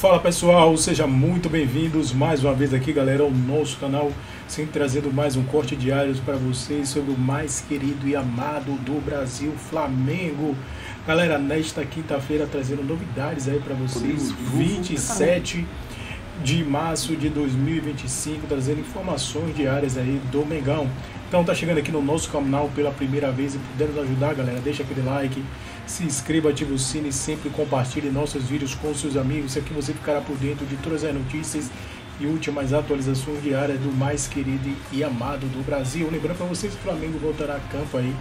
Fala pessoal, sejam muito bem-vindos mais uma vez aqui, galera, ao nosso canal, sempre trazendo mais um corte diário para vocês sobre o mais querido e amado do Brasil, Flamengo. Galera, nesta quinta-feira trazendo novidades aí para vocês, 27 de março de 2025, trazendo informações diárias aí do Mengão. Então tá chegando aqui no nosso canal pela primeira vez e puder nos ajudar, galera, deixa aquele like, se inscreva, ative o sino e sempre compartilhe nossos vídeos com seus amigos. Aqui você ficará por dentro de todas as notícias e últimas atualizações diárias do mais querido e amado do Brasil. Lembrando para vocês que o Flamengo voltará a campo aí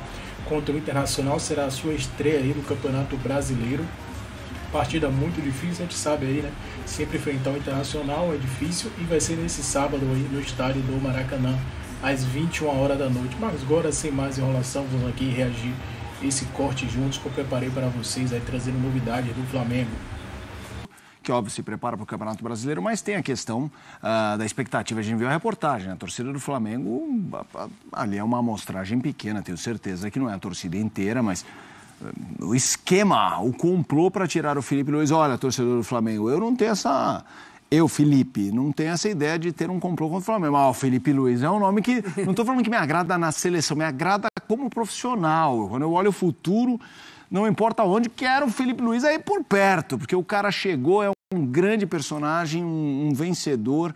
contra o Internacional, será a sua estreia aí no Campeonato Brasileiro. Partida muito difícil, a gente sabe aí, né? Sempre enfrentar o Internacional é difícil e vai ser nesse sábado aí no estádio do Maracanã, às 21 horas da noite. Mas agora, sem mais enrolação, vamos aqui reagir esse corte juntos que eu preparei para vocês aí, trazendo novidades do Flamengo. Que óbvio se prepara para o Campeonato Brasileiro, mas tem a questão da expectativa. A gente viu a reportagem, a torcida do Flamengo, ali é uma amostragem pequena, tenho certeza que não é a torcida inteira, mas o esquema, o complô para tirar o Felipe Luiz. Olha, torcedor do Flamengo, eu não tenho essa... Eu, Felipe, não tenho essa ideia de ter um complô contra o Flamengo. Ah, o Felipe Luiz é um nome que... Não estou falando que me agrada na seleção, me agrada como profissional. Quando eu olho o futuro, não importa onde, quero o Felipe Luiz aí por perto, porque o cara chegou, é um grande personagem, um vencedor.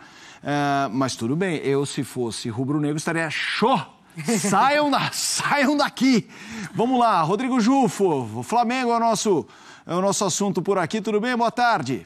Mas tudo bem, eu, se fosse rubro-negro, estaria show! Saiam daqui! Vamos lá, Rodrigo Jufo, o Flamengo é o nosso assunto por aqui. Tudo bem? Boa tarde.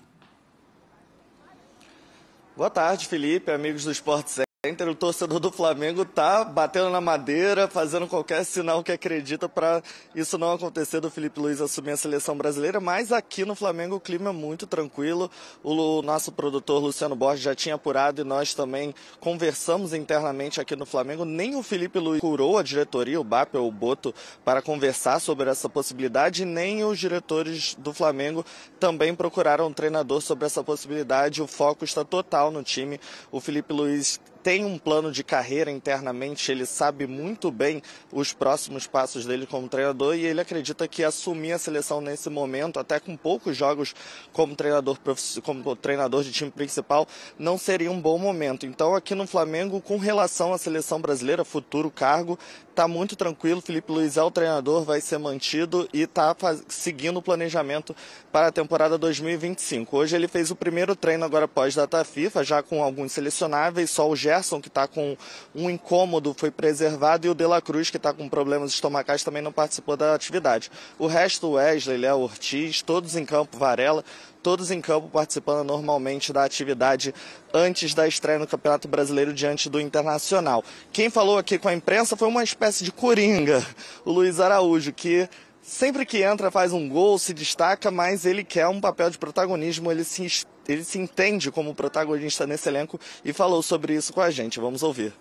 Boa tarde, Felipe, amigos do Sport Center. O torcedor do Flamengo tá batendo na madeira, fazendo qualquer sinal que acredita para isso não acontecer, do Felipe Luiz assumir a seleção brasileira, mas aqui no Flamengo o clima é muito tranquilo. O nosso produtor Luciano Borges já tinha apurado e nós também conversamos internamente aqui no Flamengo. Nem o Felipe Luiz procurou a diretoria, o BAP ou o Boto, para conversar sobre essa possibilidade, nem os diretores do Flamengo também procuraram um treinador sobre essa possibilidade. O foco está total no time. O Felipe Luiz tem um plano de carreira internamente, ele sabe muito bem os próximos passos dele como treinador e ele acredita que assumir a seleção nesse momento, até com poucos jogos como treinador de time principal, não seria um bom momento. Então aqui no Flamengo, com relação à seleção brasileira, futuro cargo, está muito tranquilo. Felipe Luiz é o treinador, vai ser mantido e está seguindo o planejamento para a temporada 2025. Hoje ele fez o primeiro treino agora pós-data FIFA, já com alguns selecionáveis, só o Gerson, que está com um incômodo, foi preservado, e o De La Cruz, que está com problemas estomacais, também não participou da atividade. O resto, o Wesley, Léo Ortiz, todos em campo, Varela, todos em campo participando normalmente da atividade antes da estreia no Campeonato Brasileiro diante do Internacional. Quem falou aqui com a imprensa foi uma espécie de coringa, o Luiz Araújo, que sempre que entra faz um gol, se destaca, mas ele quer um papel de protagonismo, ele se entende como protagonista nesse elenco e falou sobre isso com a gente. Vamos ouvir.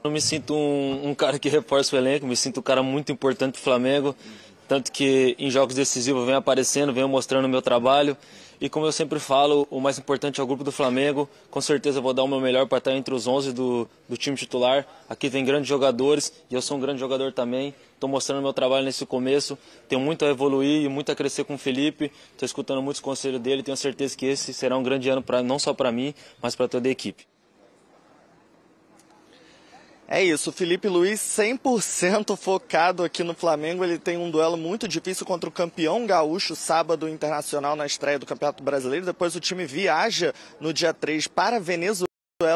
Eu me sinto um cara que reforça o elenco, me sinto um cara muito importante para o Flamengo, tanto que em jogos decisivos eu venho aparecendo, venho mostrando o meu trabalho. E como eu sempre falo, o mais importante é o grupo do Flamengo. Com certeza eu vou dar o meu melhor para estar entre os 11 do time titular. Aqui tem grandes jogadores e eu sou um grande jogador também. Estou mostrando o meu trabalho nesse começo. Tenho muito a evoluir e muito a crescer com o Felipe. Estou escutando muitos conselhos dele. Tenho certeza que esse será um grande ano não só para mim, mas para toda a equipe. É isso, o Felipe Luiz 100% focado aqui no Flamengo. Ele tem um duelo muito difícil contra o campeão gaúcho, sábado, Internacional, na estreia do Campeonato Brasileiro. Depois o time viaja no dia 3 para Venezuela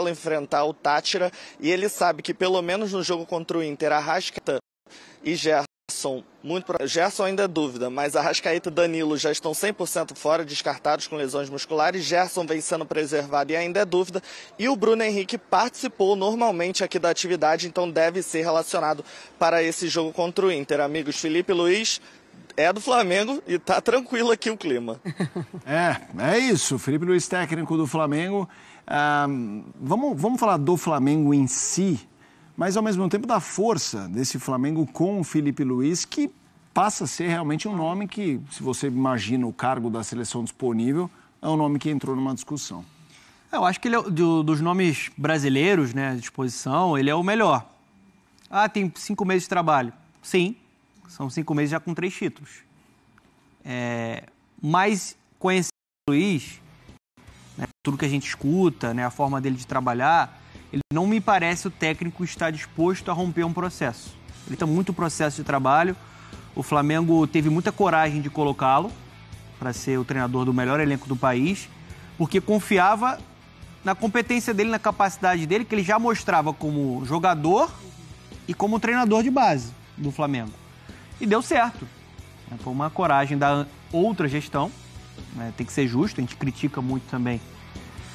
enfrentar o Táchira. E ele sabe que pelo menos no jogo contra o Inter, Arrascaeta e Gerson, Gerson ainda é dúvida, mas Arrascaeta e Danilo já estão 100% fora, descartados com lesões musculares. Gerson vem sendo preservado e ainda é dúvida. E o Bruno Henrique participou normalmente aqui da atividade, então deve ser relacionado para esse jogo contra o Inter. Amigos, Felipe Luiz é do Flamengo e tá tranquilo aqui o clima. É isso. Felipe Luiz, técnico do Flamengo. Vamos falar do Flamengo em si, mas ao mesmo tempo da força desse Flamengo com o Felipe Luiz, que passa a ser realmente um nome que, se você imagina o cargo da seleção disponível, é um nome que entrou numa discussão. Eu acho que ele é, dos nomes brasileiros, né, à disposição, ele é o melhor. Tem 5 meses de trabalho. Sim, são 5 meses já com 3 títulos. Mas conhecer o Luiz né, tudo que a gente escuta, né, a forma dele de trabalhar, ele não me parece o técnico estar disposto a romper um processo. Ele tem muito processo de trabalho. O Flamengo teve muita coragem de colocá-lo para ser o treinador do melhor elenco do país, porque confiava na competência dele, na capacidade dele, que ele já mostrava como jogador e como treinador de base do Flamengo. E deu certo. Foi uma coragem da outra gestão, né? Tem que ser justo, a gente critica muito também.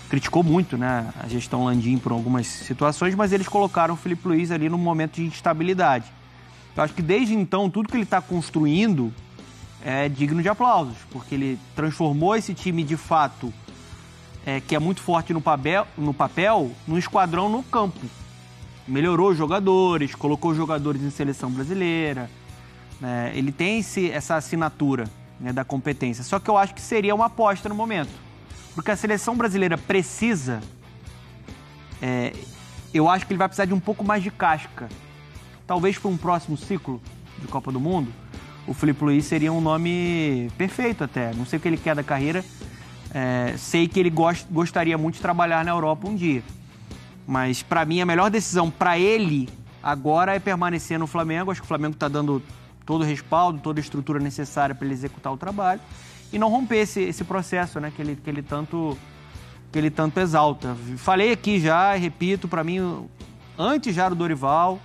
Criticou muito, né, a gestão Landim por algumas situações, mas eles colocaram o Filipe Luiz ali num momento de instabilidade. Eu acho que desde então, tudo que ele está construindo é digno de aplausos, porque ele transformou esse time de fato, que é muito forte no papel, num esquadrão no campo. Melhorou os jogadores, colocou os jogadores em seleção brasileira, né? Ele tem essa assinatura, né, da competência. Só que eu acho que seria uma aposta no momento. Porque a seleção brasileira precisa... eu acho que ele vai precisar de um pouco mais de casca. Talvez para um próximo ciclo de Copa do Mundo, o Filipe Luiz seria um nome perfeito até. Não sei o que ele quer da carreira. Sei que ele gostaria muito de trabalhar na Europa um dia. Mas, para mim, a melhor decisão para ele agora é permanecer no Flamengo. Acho que o Flamengo está dando todo o respaldo, toda a estrutura necessária para ele executar o trabalho. E não romper esse processo, né, que ele tanto exalta. Falei aqui já, e repito, para mim, antes já do Dorival,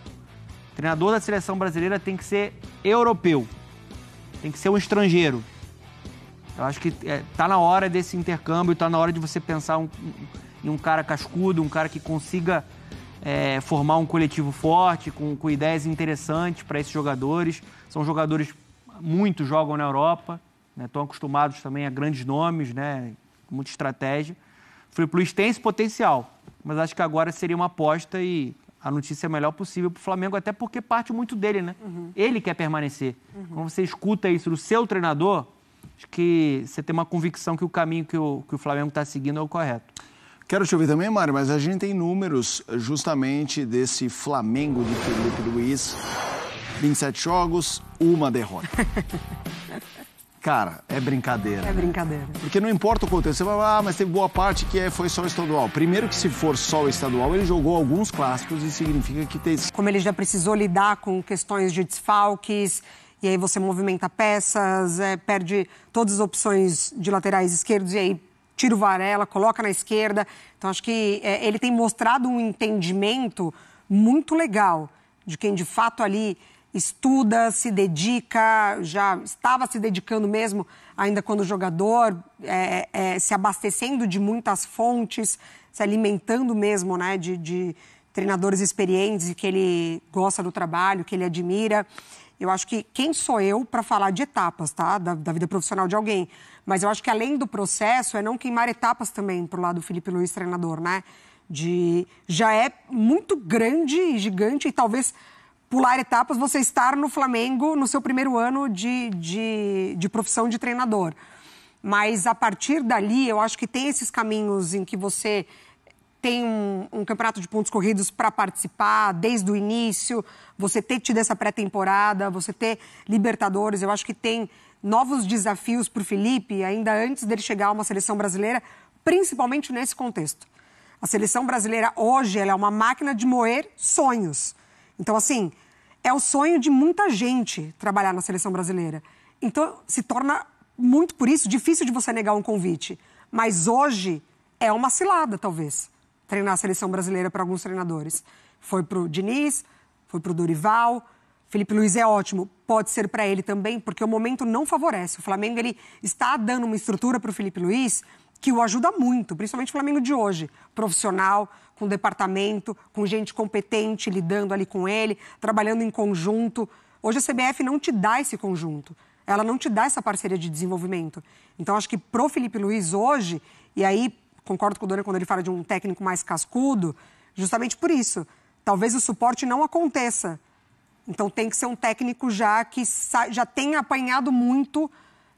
o treinador da seleção brasileira tem que ser europeu. Tem que ser um estrangeiro. Eu acho que tá na hora desse intercâmbio, tá na hora de você pensar em um cara cascudo, um cara que consiga formar um coletivo forte, com ideias interessantes para esses jogadores. São jogadores muito jogam na Europa, né, estão acostumados também a grandes nomes, né, muita estratégia. O Filipe Luiz tem esse potencial, mas acho que agora seria uma aposta e a notícia é a melhor possível para o Flamengo, até porque parte muito dele, né? Uhum. Ele quer permanecer. Uhum. Quando você escuta isso do seu treinador, acho que você tem uma convicção que o caminho que o Flamengo está seguindo é o correto. Quero te ouvir também, Mário, mas a gente tem números justamente desse Flamengo de Filipe Luiz. 27 jogos, 1 derrota. Cara, é brincadeira. É brincadeira. Porque não importa o contexto. Você vai falar, mas teve boa parte que foi só o estadual. Primeiro que se for só o estadual, ele jogou alguns clássicos e significa que tem... Como ele já precisou lidar com questões de desfalques, e aí você movimenta peças, perde todas as opções de laterais esquerdos, e aí tira o Varela, coloca na esquerda. Então acho que ele tem mostrado um entendimento muito legal de quem de fato ali estuda, se dedica, já estava se dedicando mesmo ainda quando jogador, se abastecendo de muitas fontes, se alimentando mesmo, né, de treinadores experientes e que ele gosta do trabalho, que ele admira. Eu acho que quem sou eu para falar de etapas, tá, da vida profissional de alguém? Mas eu acho que além do processo é não queimar etapas também pro lado do Filipe Luiz, treinador, né? Já é muito grande e gigante e talvez pular etapas, você estar no Flamengo no seu primeiro ano de profissão de treinador. Mas, a partir dali, eu acho que tem esses caminhos em que você tem um campeonato de pontos corridos para participar desde o início, você ter tido essa pré-temporada, você ter Libertadores. Eu acho que tem novos desafios para o Filipe, ainda antes dele chegar a uma seleção brasileira, principalmente nesse contexto. A seleção brasileira, hoje, ela é uma máquina de moer sonhos. Então, assim, é o sonho de muita gente trabalhar na seleção brasileira. Então, se torna muito, por isso, difícil de você negar um convite. Mas hoje é uma cilada, talvez, treinar a seleção brasileira para alguns treinadores. Foi para o Diniz, foi para o Dorival. Filipe Luiz é ótimo, pode ser para ele também, porque o momento não favorece. O Flamengo ele está dando uma estrutura para o Filipe Luiz que o ajuda muito, principalmente o Flamengo de hoje, profissional, com departamento, com gente competente, lidando ali com ele, trabalhando em conjunto. Hoje a CBF não te dá esse conjunto, ela não te dá essa parceria de desenvolvimento. Então, acho que pro Filipe Luiz hoje, e aí concordo com o Dorival quando ele fala de um técnico mais cascudo, justamente por isso, talvez o suporte não aconteça. Então, tem que ser um técnico já que já tenha apanhado muito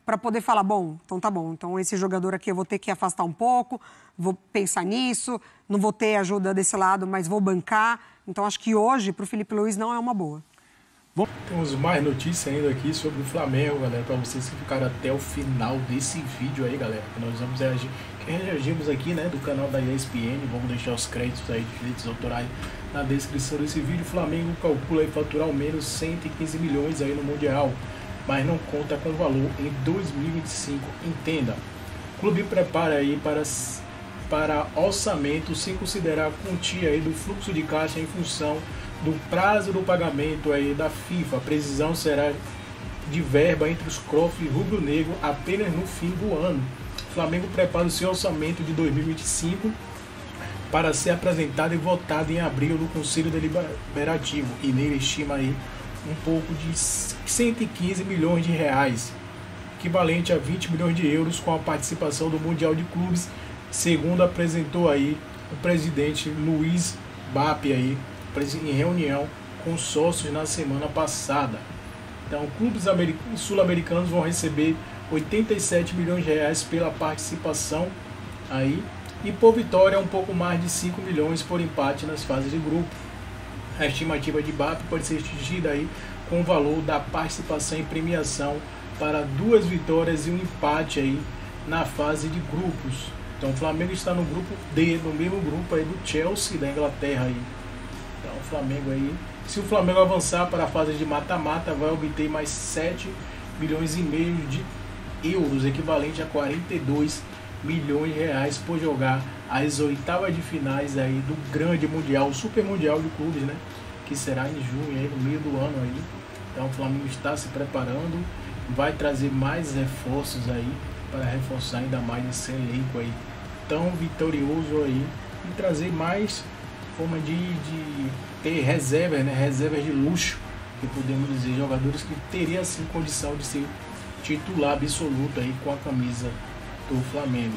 para poder falar, bom, então tá bom, então esse jogador aqui eu vou ter que afastar um pouco, vou pensar nisso, não vou ter ajuda desse lado, mas vou bancar. Então, acho que hoje, para o Filipe Luiz, não é uma boa. Temos mais notícias ainda aqui sobre o Flamengo, galera, para vocês que ficaram até o final desse vídeo aí, galera. Nós vamos reagimos aqui, né, do canal da ESPN. Vamos deixar os créditos aí de direitos autorais na descrição desse vídeo. O Flamengo calcula aí faturar ao menos 115 milhões aí no Mundial, mas não conta com valor em 2025. Entenda, o clube prepara aí para orçamento sem considerar a quantia aí do fluxo de caixa em função do prazo do pagamento aí da FIFA. A precisão será de verba entre os cofres rubro-negro apenas no fim do ano. O Flamengo prepara o seu orçamento de 2025 para ser apresentado e votado em abril no Conselho Deliberativo, e nele estima aí um pouco de 115 milhões de reais, equivalente a 20 milhões de euros, com a participação do Mundial de Clubes, segundo apresentou aí o presidente Luiz Bape aí em reunião com sócios na semana passada. Então, clubes sul-americanos vão receber 87 milhões de reais pela participação aí, e por vitória um pouco mais de 5 milhões por empate nas fases de grupo. A estimativa de BAP pode ser atingida aí com o valor da participação e premiação para 2 vitórias e um empate aí na fase de grupos. Então o Flamengo está no grupo D, no mesmo grupo aí do Chelsea da Inglaterra aí. Então o Flamengo aí, se o Flamengo avançar para a fase de mata-mata, vai obter mais 7 milhões e meio de euros, equivalente a 42 milhões de reais por jogar as oitavas de finais aí do grande mundial, o super mundial de clubes, né, que será em junho aí, no meio do ano aí. Então o Flamengo está se preparando, vai trazer mais reforços aí para reforçar ainda mais esse elenco aí tão vitorioso aí, e trazer mais forma de ter reservas, né, reservas de luxo, que podemos dizer, jogadores que teriam assim condição de ser titular absoluto aí com a camisa do Flamengo.